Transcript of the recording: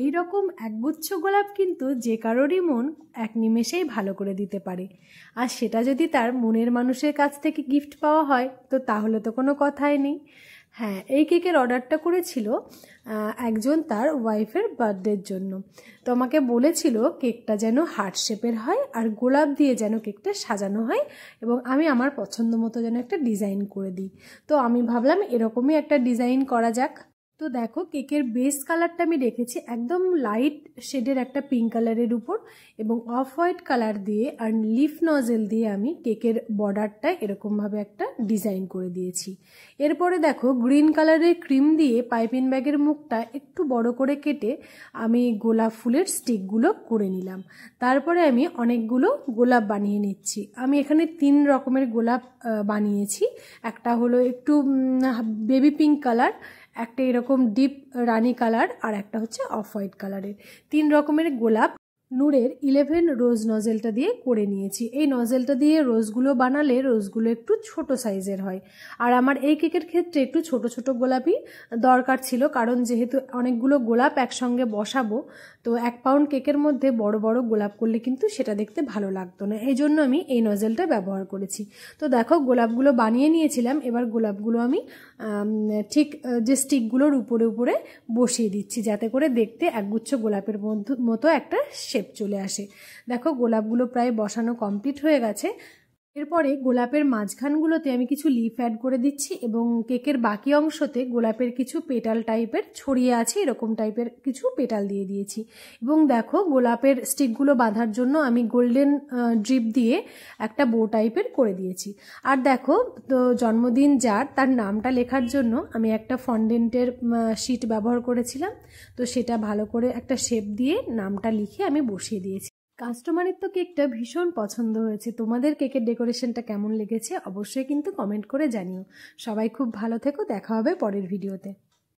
এই রকম একগুচ্ছ গোলাপ কিন্তু যে কারোরই মন এক নিমেষেই ভালো করে দিতে পারে। আর সেটা যদি তার মনের মানুষের কাছ থেকে গিফট পাওয়া হয় তো তাহলে তো কোনো কথাই নেই। হ্যাঁ, এই কেকের অর্ডারটা করেছিল একজন তার ওয়াইফের বার্থডের জন্য। তো আমাকে বলেছিল কেকটা যেন হার্ট শেপের হয় আর গোলাপ দিয়ে যেন কেকটা সাজানো হয় এবং আমি আমার পছন্দ মতো যেন একটা ডিজাইন করে দিই। তো আমি ভাবলাম এরকমই একটা ডিজাইন করা যাক। তো দেখো কেকের বেস কালারটা আমি রেখেছি একদম লাইট শেডের একটা পিঙ্ক কালারের উপর এবং অফ হোয়াইট কালার দিয়ে আর লিফ নজেল দিয়ে আমি কেকের বর্ডারটা এরকমভাবে একটা ডিজাইন করে দিয়েছি। এরপরে দেখো গ্রিন কালারের ক্রিম দিয়ে পাইপিং ব্যাগের মুখটা একটু বড় করে কেটে আমি গোলাপ ফুলের স্টিকগুলো করে নিলাম। তারপরে আমি অনেকগুলো গোলাপ বানিয়ে নিচ্ছি। আমি এখানে 3 রকমের গোলাপ বানিয়েছি। একটা হলো একটু বেবি পিঙ্ক কালার, একটা এরকম ডিপ রানি কালার আর একটা হচ্ছে অফ হোয়াইট কালারের। 3 রকমের গোলাপ নূরের 11 রোজ নজেলটা দিয়ে করে নিয়েছি। এই নজেলটা দিয়ে রোজগুলো বানালে রোজগুলো একটু ছোট সাইজের হয় আর আমার এই কেকের ক্ষেত্রে একটু ছোট ছোট গোলাপই দরকার ছিল, কারণ যেহেতু অনেকগুলো গোলাপ একসঙ্গে বসাবো তো 1 পাউন্ড কেকের মধ্যে বড় বড় গোলাপ করলে কিন্তু সেটা দেখতে ভালো লাগতো না, এই জন্য আমি এই নজেলটা ব্যবহার করেছি। তো দেখো গোলাপগুলো বানিয়ে নিয়েছিলাম, এবার গোলাপগুলো আমি ঠিক যে স্টিকগুলোর উপরে উপরে বসিয়ে দিচ্ছি যাতে করে দেখতে একগুচ্ছ গোলাপের মতো একটা শেপ চলে আসে। দেখো গোলাপগুলো প্রায় বসানো কমপ্লিট হয়ে গেছে। এরপরে গোলাপের মাঝখানগুলোতে আমি কিছু লিফ অ্যাড করে দিচ্ছি এবং কেকের বাকি অংশতে গোলাপের কিছু পেটাল টাইপের ছড়িয়ে আছে, এরকম টাইপের কিছু পেটাল দিয়ে দিয়েছি। এবং দেখো গোলাপের স্টিকগুলো বাঁধার জন্য আমি গোল্ডেন ড্রিপ দিয়ে একটা বো টাইপের করে দিয়েছি। আর দেখো তো জন্মদিন যার তার নামটা লেখার জন্য আমি একটা ফন্ডেন্টের শিট ব্যবহার করেছিলাম, তো সেটা ভালো করে একটা শেপ দিয়ে নামটা লিখে আমি বসিয়ে দিয়েছি। কাস্টমারের তো কেকটা ভীষণ পছন্দ হয়েছে। তোমাদের কেকের ডেকোরেশনটা কেমন লেগেছে অবশ্যই কিন্তু কমেন্ট করে জানিও। সবাই খুব ভালো থেকো, দেখা হবে পরের ভিডিওতে।